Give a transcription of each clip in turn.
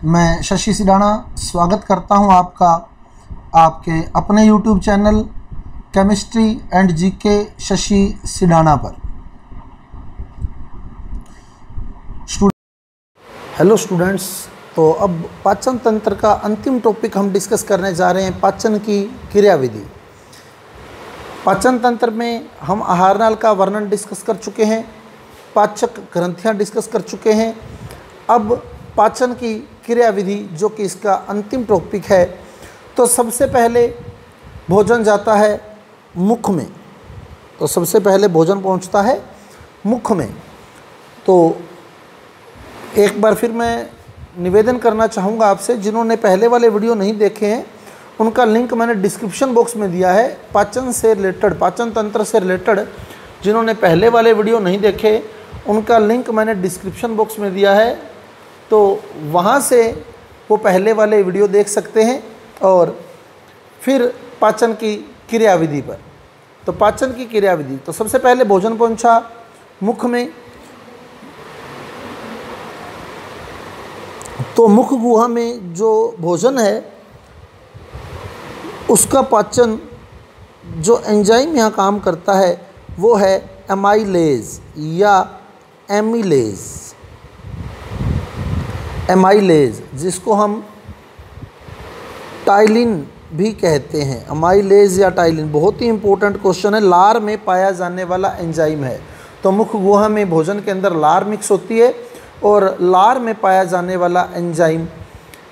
मैं शशि सिडाना स्वागत करता हूं आपका आपके अपने YouTube channel chemistry and GK Shashi Sidana पर। हेलो स्टूडेंट्स, तो अब पाचन तंत्र का अंतिम टॉपिक हम डिस्कस करने जा रहे हैं, पाचन की क्रियाविधि। पाचन तंत्र में हम आहार नाल का वर्णन डिस्कस कर चुके हैं, पाचक ग्रंथियां डिस्कस कर चुके हैं। अब पाचन की क्रियाविधि जो कि इसका अंतिम टॉपिक है, तो सबसे पहले भोजन जाता है मुख में। तो सबसे पहले भोजन पहुंचता है मुख में। तो एक बार फिर मैं निवेदन करना चाहूँगा आपसे, जिन्होंने पहले वाले वीडियो नहीं देखे हैं उनका लिंक मैंने डिस्क्रिप्शन बॉक्स में दिया है। पाचन से रिलेटेड, पाचन तंत्र से रिलेटेड जिन्होंने पहले वाले वीडियो नहीं देखे उनका लिंक मैंने डिस्क्रिप्शन बॉक्स में दिया है, तो वहाँ से वो पहले वाले वीडियो देख सकते हैं। और फिर पाचन की क्रियाविधि पर, तो पाचन की क्रियाविधि, तो सबसे पहले भोजन पहुँचा मुख में। तो मुख गुहा में जो भोजन है उसका पाचन, जो एंजाइम यहाँ काम करता है वो है एमाइलेज या एमिलेज। एमाइलेज जिसको हम टाइलिन भी कहते हैं, एमाइलेज या टाइलिन, बहुत ही इंपॉर्टेंट क्वेश्चन है। लार में पाया जाने वाला एंजाइम है। तो मुख गुहा में भोजन के अंदर लार मिक्स होती है और लार में पाया जाने वाला एंजाइम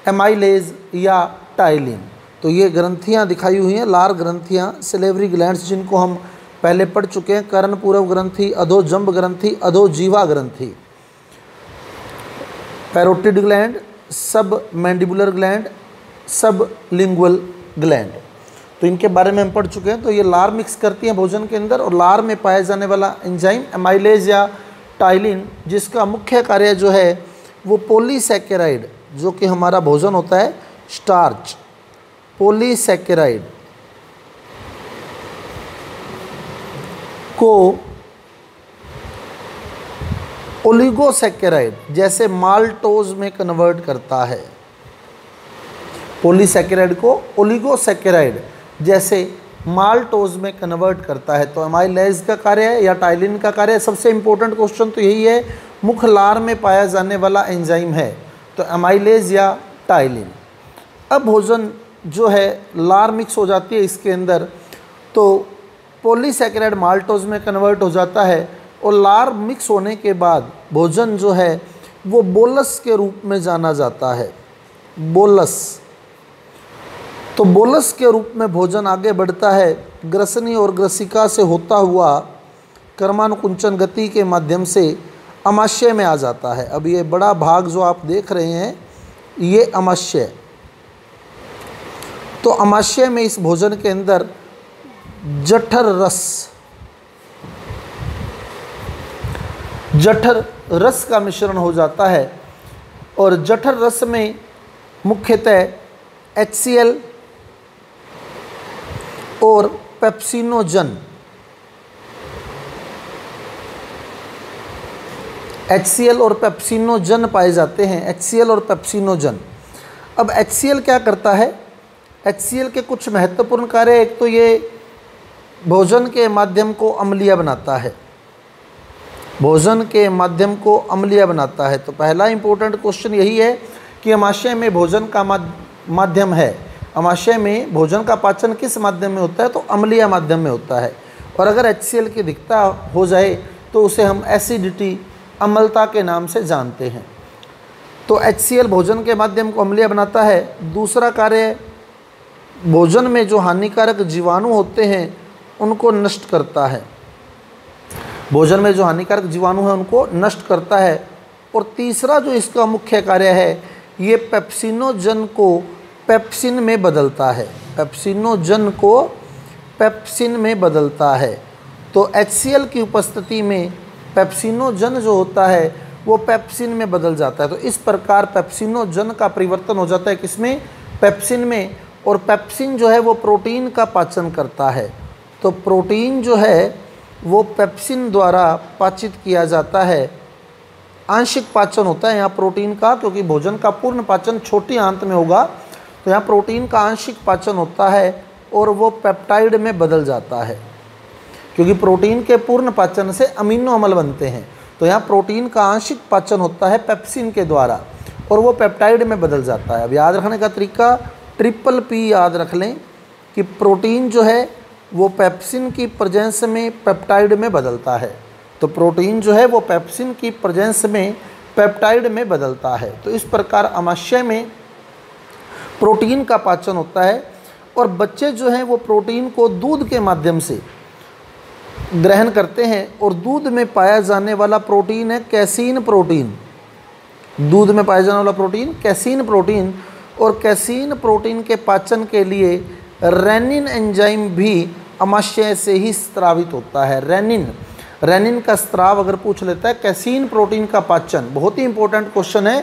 एमाइलेज या टाइलिन। तो ये ग्रंथियाँ दिखाई हुई हैं, लार ग्रंथियाँ, सिलेवरी ग्लैंड्स, जिनको हम पहले पढ़ चुके हैं। कर्णपूरक ग्रंथि, अधोजंब ग्रंथि, अधोजीवा ग्रंथि, पैरोटिड ग्लैंड, सब मैंडिबुलर ग्लैंड, सब लिंगुअल ग्लैंड। तो इनके बारे में हम पढ़ चुके हैं। तो ये लार मिक्स करती हैं भोजन के अंदर, और लार में पाया जाने वाला एंजाइम एमाइलेज या टाइलिन, जिसका मुख्य कार्य जो है वो पॉलीसैकेराइड, जो कि हमारा भोजन होता है स्टार्च, पॉलीसैकेराइड को ओलिगोसैकेराइड जैसे माल्टोज में कन्वर्ट करता है। पॉलीसैकेराइड को ओलिगोसैकेराइड जैसे माल्टोज में कन्वर्ट करता है। तो एमाइलेज का कार्य है या टाइलिन का कार्य है। सबसे इंपॉर्टेंट क्वेश्चन तो यही है, मुख लार में पाया जाने वाला एंजाइम है तो एमाइलेज या टाइलिन। अब भोजन जो है लार मिक्स हो जाती है इसके अंदर, तो पॉलीसैकेराइड माल्टोज में कन्वर्ट हो जाता है, और लार मिक्स होने के बाद भोजन जो है वो बोलस के रूप में जाना जाता है, बोलस। तो बोलस के रूप में भोजन आगे बढ़ता है, ग्रसनी और ग्रसिका से होता हुआ कर्मानुकुंचन गति के माध्यम से अमाशय में आ जाता है। अब ये बड़ा भाग जो आप देख रहे हैं ये अमाशय। तो अमाशय में इस भोजन के अंदर जठर रस का मिश्रण हो जाता है, और जठर रस में मुख्यतः HCl और पेप्सिनोजन, HCl और पेप्सिनोजन पाए जाते हैं, HCl और पेप्सिनोजन। अब HCl क्या करता है? HCl के कुछ महत्वपूर्ण कार्य, एक तो ये भोजन के माध्यम को अम्लीय बनाता है, भोजन के माध्यम को अम्लीय बनाता है। तो पहला इंपॉर्टेंट क्वेश्चन यही है कि अमाशय में भोजन का माध्यम है, अमाशय में भोजन का पाचन किस माध्यम में होता है? तो अम्लीय माध्यम में होता है। और अगर HCl की अधिकता हो जाए तो उसे हम एसिडिटी, अम्लता के नाम से जानते हैं। तो HCl भोजन के माध्यम को अम्लीय बनाता है। दूसरा कार्य, भोजन में जो हानिकारक जीवाणु होते हैं उनको नष्ट करता है, भोजन में जो हानिकारक जीवाणु हैं उनको नष्ट करता है। और तीसरा जो इसका मुख्य कार्य है, ये पेप्सिनोजन को पेप्सिन में बदलता है, पेप्सिनोजन को पेप्सिन में बदलता है। तो HCl की उपस्थिति में पेप्सिनोजन जो होता है वो पेप्सिन में बदल जाता है। तो इस प्रकार पेप्सिनोजन का परिवर्तन हो जाता है किसमें? पेप्सिन में। और पेप्सिन जो है वो प्रोटीन का पाचन करता है। तो प्रोटीन जो है वो पेप्सिन द्वारा पाचित किया जाता है। आंशिक पाचन होता है यहाँ प्रोटीन का, क्योंकि भोजन का पूर्ण पाचन छोटी आंत में होगा, तो यहाँ प्रोटीन का आंशिक पाचन होता है और वो पेप्टाइड में बदल जाता है, क्योंकि प्रोटीन के पूर्ण पाचन से अमीनो अम्ल बनते हैं। तो यहाँ प्रोटीन का आंशिक पाचन होता है पेप्सिन के द्वारा और वो पेप्टाइड में बदल जाता है। अब याद रखने का तरीका ट्रिपल पी याद रख लें कि प्रोटीन जो है वो पेप्सिन की प्रेजेंस में पेप्टाइड में बदलता है। तो प्रोटीन जो है वो पेप्सिन की प्रेजेंस में पेप्टाइड में बदलता है। तो इस प्रकार आमाशय में प्रोटीन का पाचन होता है और बच्चे जो हैं वो प्रोटीन को दूध के माध्यम से ग्रहण करते हैं और दूध में पाया जाने वाला प्रोटीन है कैसीन प्रोटीन। दूध में पाया जाने वाला प्रोटीन कैसीन प्रोटीन, और कैसीन प्रोटीन के पाचन के लिए रेनिन एंजाइम भी आमाशय से ही स्रावित होता है। रेनिन का स्राव अगर पूछ लेता है कैसीन प्रोटीन का पाचन, बहुत ही इंपॉर्टेंट क्वेश्चन है,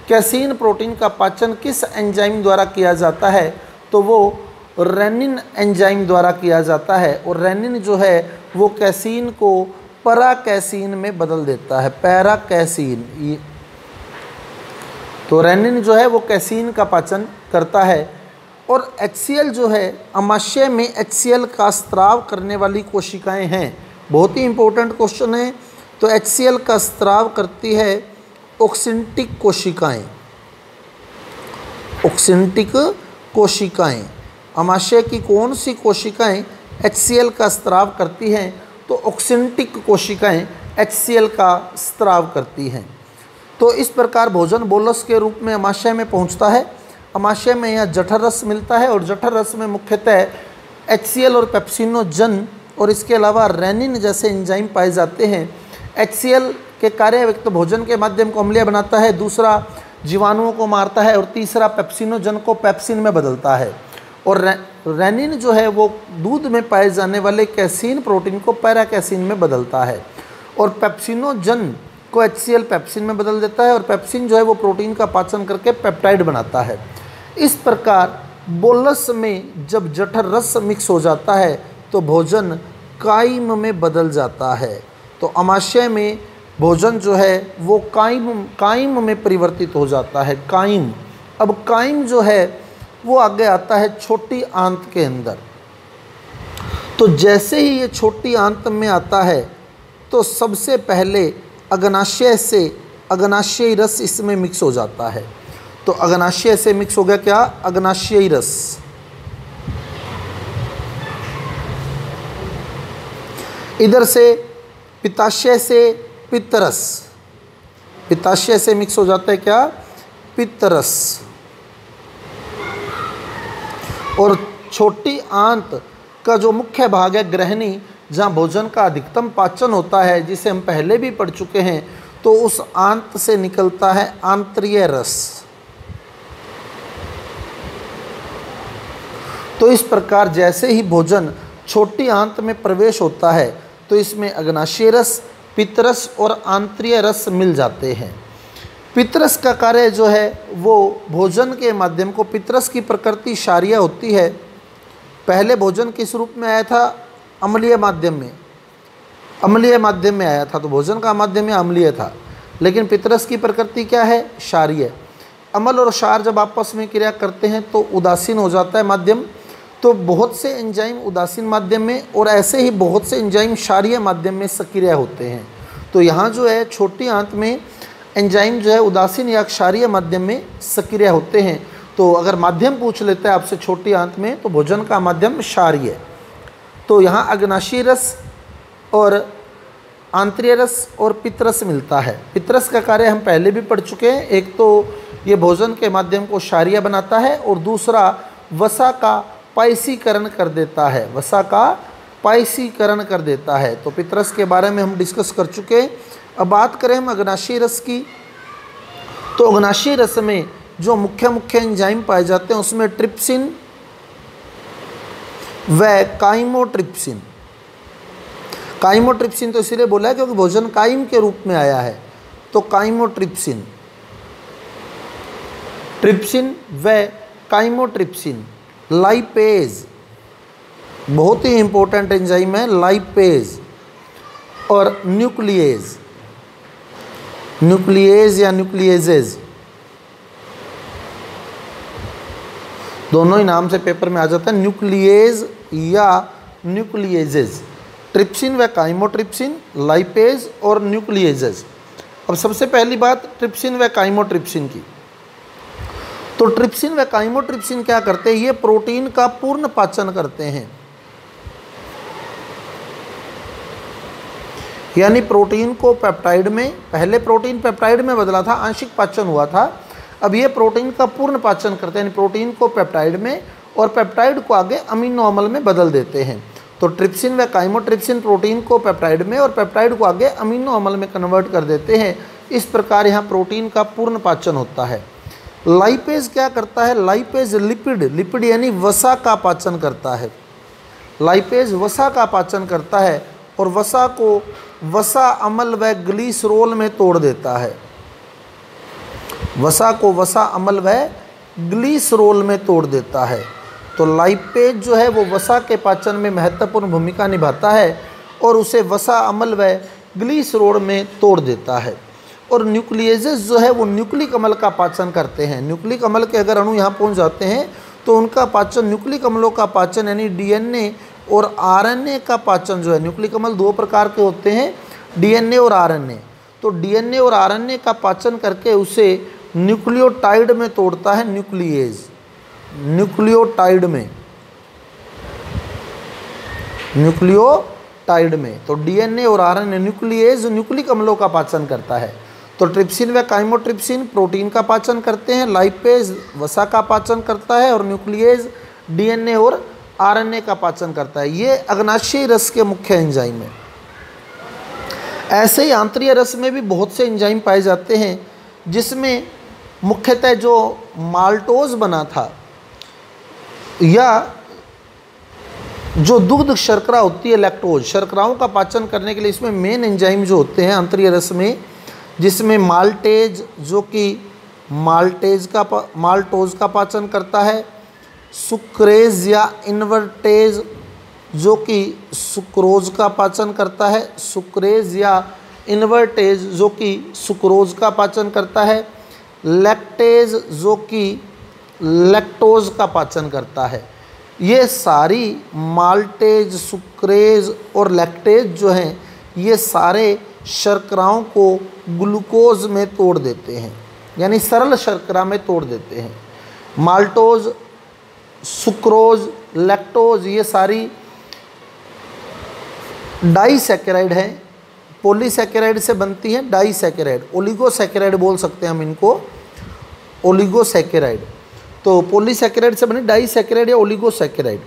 कैसीन प्रोटीन का पाचन किस एंजाइम द्वारा किया जाता है, तो वो रेनिन एंजाइम द्वारा किया जाता है। और रेनिन जो है वो कैसीन को पैराकैसीन में बदल देता है, पैराकैसीन। तो रेनिन जो है वो कैसीन का पाचन करता है। और HCl जो है आमाशय में HCl का स्राव करने वाली कोशिकाएं हैं, बहुत ही इंपॉर्टेंट क्वेश्चन है। तो HCl का स्राव करती है ऑक्सिंटिक कोशिकाएं। ऑक्सिंटिक कोशिकाएं, आमाशय की कौन सी कोशिकाएं HCl का स्राव करती हैं, तो ऑक्सिंटिक कोशिकाएं HCl का स्राव करती हैं। तो इस प्रकार भोजन बोलस के रूप में आमाशय में पहुंचता है। आमाशय में यहाँ जठर रस मिलता है और जठर रस में मुख्यतः HCl और पेप्सिनोजन और इसके अलावा रेनिन जैसे एंजाइम पाए जाते हैं। HCl के कार्य एक तो भोजन के माध्यम को अम्लीय बनाता है, दूसरा जीवाणुओं को मारता है और तीसरा पेप्सिनोजन को पेप्सिन में बदलता है। और रेनिन जो है वो दूध में पाए जाने वाले कैसीन प्रोटीन को पैराकैसीन में बदलता है और पेप्सिनोजन को HCl पेप्सिन में बदल देता है और पेप्सिन जो है वो प्रोटीन का पाचन करके पेप्टाइड बनाता है। इस प्रकार बोलस में जब जठर रस मिक्स हो जाता है तो भोजन काइम में बदल जाता है। तो आमाशय में भोजन जो है वो काइम में परिवर्तित हो जाता है, काइम। अब काइम जो है वो आगे आता है छोटी आंत के अंदर। तो जैसे ही ये छोटी आंत में आता है तो सबसे पहले अग्नाशय से अग्नाशयी रस इसमें मिक्स हो जाता है। तो अग्नाशय से मिक्स हो गया क्या, अग्नाशयी रस। इधर से पित्ताशय से पित्तरस, पित्ताशय से मिक्स हो जाता है क्या, पित्तरस। और छोटी आंत का जो मुख्य भाग है ग्रहणी, जहाँ भोजन का अधिकतम पाचन होता है, जिसे हम पहले भी पढ़ चुके हैं, तो उस आंत से निकलता है आंत्रीय रस। तो इस प्रकार जैसे ही भोजन छोटी आंत में प्रवेश होता है तो इसमें अग्नाशय रस, पित्तरस और आंत्रीय रस मिल जाते हैं। पित्तरस का कार्य जो है वो भोजन के माध्यम को, पित्तरस की प्रकृति क्षारीय होती है। पहले भोजन किस रूप में आया था, अम्लीय माध्यम में, अम्लीय माध्यम में आया था, तो भोजन का माध्यम अम्लीय था। लेकिन पित्तरस की प्रकृति क्या है, क्षारीय। अम्ल और क्षार जब आपस में क्रिया करते हैं तो उदासीन हो जाता है माध्यम। तो बहुत से एंजाइम उदासीन माध्यम में और ऐसे ही बहुत से एंजाइम क्षारीय माध्यम में सक्रिय होते हैं। तो यहाँ जो है छोटी आंत में एंजाइम जो है उदासीन या क्षारीय माध्यम में सक्रिय होते हैं। तो अगर माध्यम पूछ लेता है आपसे छोटी आंत में, तो भोजन का माध्यम क्षारीय। तो यहाँ अग्नाशयी रस और आंत्रीय रस और पित्तरस मिलता है। पित्तरस का कार्य हम पहले भी पढ़ चुके हैं। एक तो ये भोजन के माध्यम को क्षारीय बनाता है और दूसरा वसा का पायसीकरण कर देता है, वसा का पायसीकरण कर देता है। तो पित्तरस के बारे में हम डिस्कस कर चुके हैं। अब बात करें हम अग्नाशयी रस की, तो अग्नाशयी रस में जो मुख्य एंजाइम पाए जाते हैं उसमें ट्रिप्सिन व काइमोट्रिप्सिन। काइमोट्रिप्सिन तो इसीलिए बोला है क्योंकि भोजन काइम के रूप में आया है। तो काइमोट्रिप्सिन, ट्रिप्सिन व काइमोट्रिप्सिन, लाइपेज बहुत ही इंपॉर्टेंट एंजाइम है, लाइपेज और न्यूक्लिएज। न्यूक्लिएज या न्यूक्लिएजेज, दोनों ही नाम से पेपर में आ जाता है, न्यूक्लिएज या न्यूक्लिएजेज। ट्रिप्सिन व काइमोट्रिप्सिन, लाइपेज और न्यूक्लिएजेज। अब सबसे पहली बात ट्रिप्सिन व काइमोट्रिप्सिन की। तो ट्रिप्सिन व काइमोट्रिप्सिन क्या करते हैं, ये प्रोटीन का पूर्ण पाचन करते हैं, यानी प्रोटीन को पेप्टाइड में, पहले प्रोटीन पेप्टाइड में बदला था, आंशिक पाचन हुआ था, अब ये प्रोटीन का पूर्ण पाचन करते हैं, यानी प्रोटीन को पेप्टाइड में और पेप्टाइड को आगे अमीनो अम्ल में बदल देते हैं। तो ट्रिप्सिन व काइमोट्रिप्सिन प्रोटीन को पेप्टाइड में और पेप्टाइड को आगे अमीनो अम्ल में कन्वर्ट कर देते हैं। इस प्रकार यहाँ प्रोटीन का पूर्ण पाचन होता है। लाइपेज क्या करता है, लाइपेज लिपिड यानी वसा का पाचन करता है। लाइपेज वसा का पाचन करता है और वसा को वसा अम्ल व ग्लिसरोल में तोड़ देता है। वसा को वसा अम्ल व ग्लिसरोल में तोड़ देता है। तो लाइपेज जो है वो वसा के पाचन में महत्वपूर्ण भूमिका निभाता है और उसे वसा अम्ल व ग्लिसरोल में तोड़ देता है। और न्यूक्लिएजेस जो है वो न्यूक्लिक अम्ल का पाचन करते हैं। न्यूक्लिक अम्ल के अगर अणु यहाँ पहुँच जाते हैं तो उनका पाचन, न्यूक्लिक अम्लों का पाचन यानी डीएनए और आरएनए का पाचन जो है, न्यूक्लिक अम्ल दो प्रकार के होते हैं, डीएनए और आरएनए। तो डीएनए और आरएनए का पाचन करके उसे न्यूक्लियोटाइड में तोड़ता है न्यूक्लिएज। न्यूक्लियोटाइड में तो डीएनए और आरएनए न्यूक्लिएज न्यूक्लिक अम्लों का पाचन करता है। तो ट्रिप्सिन व काइमोट्रिप्सिन प्रोटीन का पाचन करते हैं, लाइपेज वसा का पाचन करता है और न्यूक्लिएज डीएनए और आरएनए का पाचन करता है। ये अग्नाशयी रस के मुख्य एंजाइम है। ऐसे ही आंतरीय रस में भी बहुत से एंजाइम पाए जाते हैं, जिसमें मुख्यतः जो माल्टोज बना था या जो दुग्ध शर्करा होती है लैक्टोज, शर्कराओं का पाचन करने के लिए इसमें मेन एंजाइम जो होते हैं आंतरीय रस में, जिसमें माल्टेज जो कि माल्टोज का पाचन करता है, सुक्रेज या इन्वर्टेज जो कि सुक्रोज का पाचन करता है, सुक्रेज या इन्वर्टेज जो कि सुक्रोज का पाचन करता है, लैक्टेज जो कि लैक्टोज का पाचन करता है। ये सारी माल्टेज, सुक्रेज और लैक्टेज जो हैं, ये सारे शर्कराओं को ग्लूकोज में तोड़ देते हैं, यानी सरल शर्करा में तोड़ देते हैं। माल्टोज, सुक्रोज, लैक्टोज ये सारी डाइसैकेराइड हैं, पॉलीसैकेराइड से बनती हैं, डाइसैकेराइड, ओलिगोसैकेराइड बोल सकते हैं हम इनको, ओलिगोसैकेराइड। तो पॉलीसैकेराइड से बनी डाइसैकेराइड या ओलिगोसैकेराइड।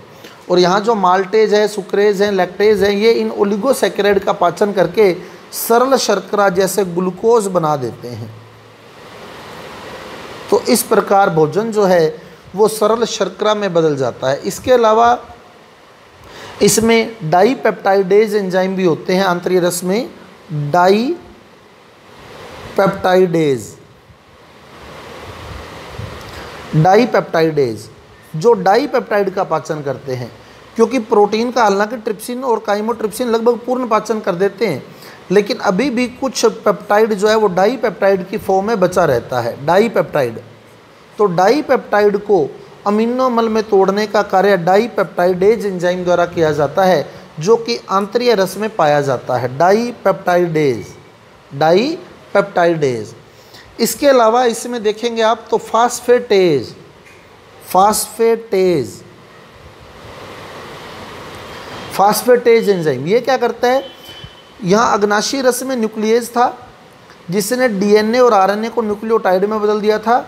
और यहाँ जो माल्टेज है, सुक्रेज है, लैक्टेज है, ये इन ओलिगोसैकेराइड का पाचन करके सरल शर्करा जैसे ग्लूकोज बना देते हैं। तो इस प्रकार भोजन जो है वो सरल शर्करा में बदल जाता है। इसके अलावा इसमें डाईपेप्टाइडेज एंजाइम भी होते हैं आंतरीय रस में, डाईपेप्टाइडेज जो डाईपेप्टाइड का पाचन करते हैं, क्योंकि प्रोटीन का हालांकि ट्रिप्सिन और काइमोट्रिप्सिन लगभग पूर्ण पाचन कर देते हैं, लेकिन अभी भी कुछ पेप्टाइड जो है वो डाईपेप्टाइड की फॉर्म में बचा रहता है, डाईपेप्टाइड। तो डाईपेप्टाइड को अमीनो अम्ल में तोड़ने का कार्य डाईपेप्टाइडेज एंजाइम द्वारा किया जाता है, जो कि आंतरीय रस में पाया जाता है, डाईपेप्टाइडेज। इसके अलावा इसमें देखेंगे आप तो फास्फेटेज एंजाइम ये क्या करता है, यहाँ अग्नाशी रस में न्यूक्लिएज था जिसने डीएनए और आरएनए को न्यूक्लियोटाइड में बदल दिया था,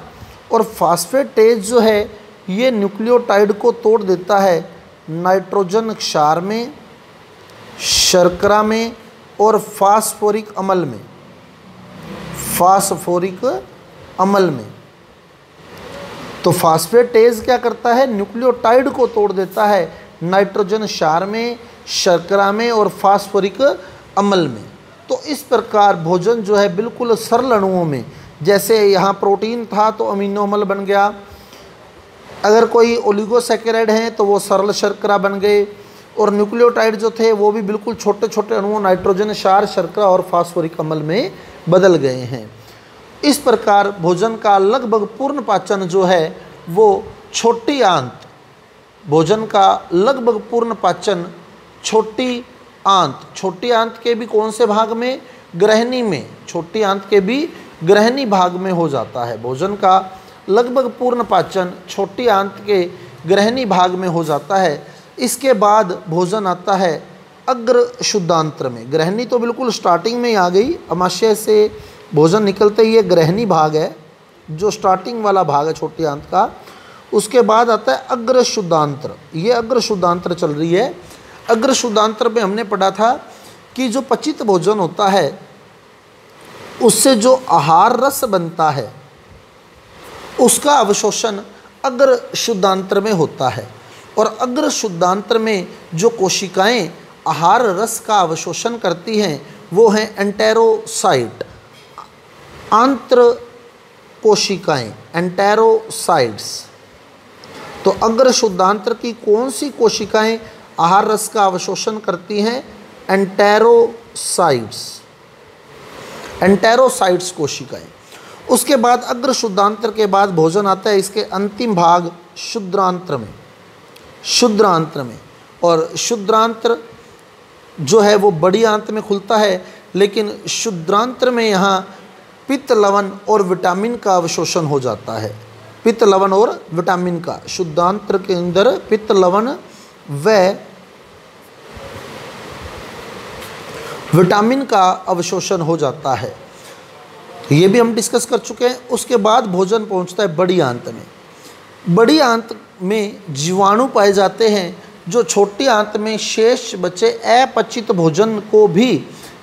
और फास्फेटेज जो है ये न्यूक्लियोटाइड को तोड़ देता है नाइट्रोजन क्षार में, शर्करा में और फास्फोरिक अम्ल में। तो फास्फेटेज क्या करता है, न्यूक्लियोटाइड को तोड़ देता है नाइट्रोजन क्षार में, शर्करा में और फास्फोरिक अम्ल में। तो इस प्रकार भोजन जो है बिल्कुल सरल अणुओं में, जैसे यहाँ प्रोटीन था तो अमीनो अम्ल बन गया, अगर कोई ओलिगोसैकेराइड है तो वो सरल शर्करा बन गए, और न्यूक्लियोटाइड जो थे वो भी बिल्कुल छोटे छोटे अणुओं नाइट्रोजन, क्षार, शर्करा और फास्फोरिक अम्ल में बदल गए हैं। इस प्रकार भोजन का लगभग पूर्ण पाचन जो है वो छोटी आंत, भोजन का लगभग पूर्ण पाचन छोटी आंत के भी कौन से भाग में? ग्रहणी में। छोटी आंत के भी ग्रहणी भाग में हो जाता है। भोजन का लगभग पूर्ण पाचन छोटी आंत के ग्रहणी भाग में हो जाता है। इसके बाद भोजन आता है अग्र शुद्धांत्र में। ग्रहणी तो बिल्कुल स्टार्टिंग में ही आ गई, अमाशय से भोजन निकलते ही ये ग्रहणी भाग है जो स्टार्टिंग वाला भाग है छोटी आंत का। उसके बाद आता है अग्र शुद्धांत्र। ये अग्र शुद्धांत्र चल रही है। अग्र शुद्धांत्र में हमने पढ़ा था कि जो पचित भोजन होता है उससे जो आहार रस बनता है उसका अवशोषण अग्र शुद्धांत्र में होता है। और अग्र शुद्धांत्र में जो कोशिकाएं आहार रस का अवशोषण करती हैं वो हैं एंटेरोसाइट, आंत्र कोशिकाएं, एंटेरोसाइट्स। तो अग्र शुद्धांत्र की कौन सी कोशिकाएं आहार रस का अवशोषण करती हैं? एंटेरोसाइट्स, एंटेरोसाइट्स कोशिकाएं। उसके बाद अग्र शुद्धांत्र के बाद भोजन आता है इसके अंतिम भाग शुद्रांत्र में। शुद्रांत्र में, और शुद्रांत्र जो है वो बड़ी आंत में खुलता है, लेकिन शुद्रांत्र में यहाँ पित्त, लवण और विटामिन का अवशोषण हो जाता है। पित्त, लवण और विटामिन का, शुद्धांत्र के अंदर पित्त, लवण व विटामिन का अवशोषण हो जाता है। ये भी हम डिस्कस कर चुके हैं। उसके बाद भोजन पहुंचता है बड़ी आंत में। बड़ी आंत में जीवाणु पाए जाते हैं जो छोटी आंत में शेष बचे अपचित भोजन को भी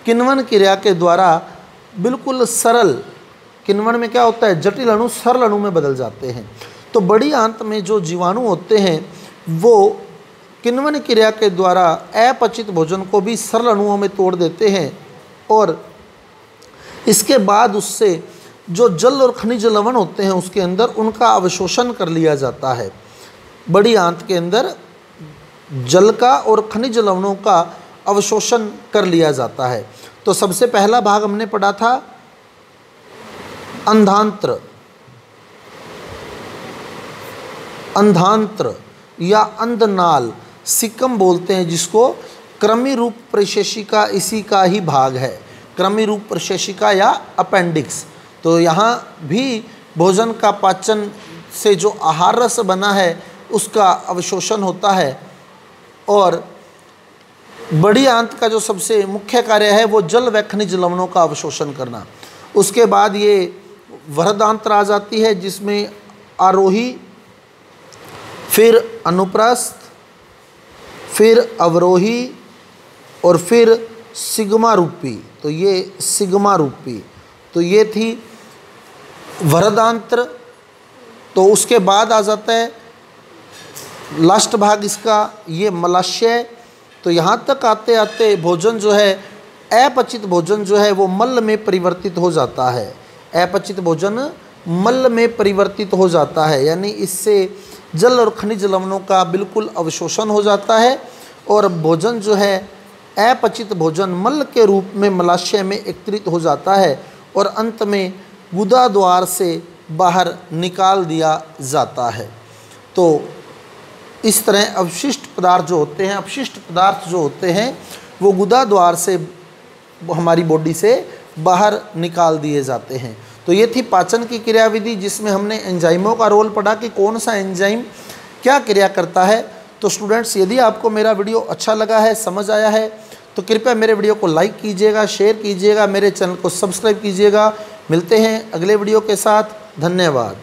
किण्वन क्रिया के द्वारा बिल्कुल सरल, किण्वन में क्या होता है? जटिल अणु सरल अणु में बदल जाते हैं। तो बड़ी आंत में जो जीवाणु होते हैं वो किण्वन क्रिया के द्वारा अपचित भोजन को भी सरल अणुओं में तोड़ देते हैं और इसके बाद उससे जो जल और खनिज लवण होते हैं उसके अंदर उनका अवशोषण कर लिया जाता है। बड़ी आंत के अंदर जल का और खनिज लवणों का अवशोषण कर लिया जाता है। तो सबसे पहला भाग हमने पढ़ा था अंधांत्र, अंधांत्र या अंधनाल, सिकम बोलते हैं जिसको। क्रमी रूप प्रशेषिका इसी का ही भाग है, क्रमी रूप प्रशेषिका या अपेंडिक्स। तो यहाँ भी भोजन का पाचन से जो आहार रस बना है उसका अवशोषण होता है। और बड़ी आंत का जो सबसे मुख्य कार्य है वो जल व खनिज लवणों का अवशोषण करना। उसके बाद ये वृहदांत्र आ जाती है जिसमें आरोही, फिर अनुप्रस्थ, फिर अवरोही और फिर सिग्मा रूपी। तो ये सिग्मा रूपी, तो ये थी वृहदांत्र। तो उसके बाद आ जाता है लास्ट भाग इसका ये मलाशय। तो यहाँ तक आते आते भोजन जो है, अपचित भोजन जो है वो मल में परिवर्तित हो जाता है। अपचित भोजन मल में परिवर्तित हो जाता है, यानी इससे जल और खनिज लवणों का बिल्कुल अवशोषण हो जाता है और भोजन जो है अपचित भोजन मल के रूप में मलाशय में एकत्रित हो जाता है और अंत में गुदा द्वार से बाहर निकाल दिया जाता है। तो इस तरह अवशिष्ट पदार्थ जो होते हैं वो गुदा द्वार से हमारी बॉडी से बाहर निकाल दिए जाते हैं। तो ये थी पाचन की क्रियाविधि जिसमें हमने एंजाइमों का रोल पढ़ा कि कौन सा एंजाइम क्या क्रिया करता है। तो स्टूडेंट्स, यदि आपको मेरा वीडियो अच्छा लगा है, समझ आया है, तो कृपया मेरे वीडियो को लाइक कीजिएगा, शेयर कीजिएगा, मेरे चैनल को सब्सक्राइब कीजिएगा। मिलते हैं अगले वीडियो के साथ। धन्यवाद।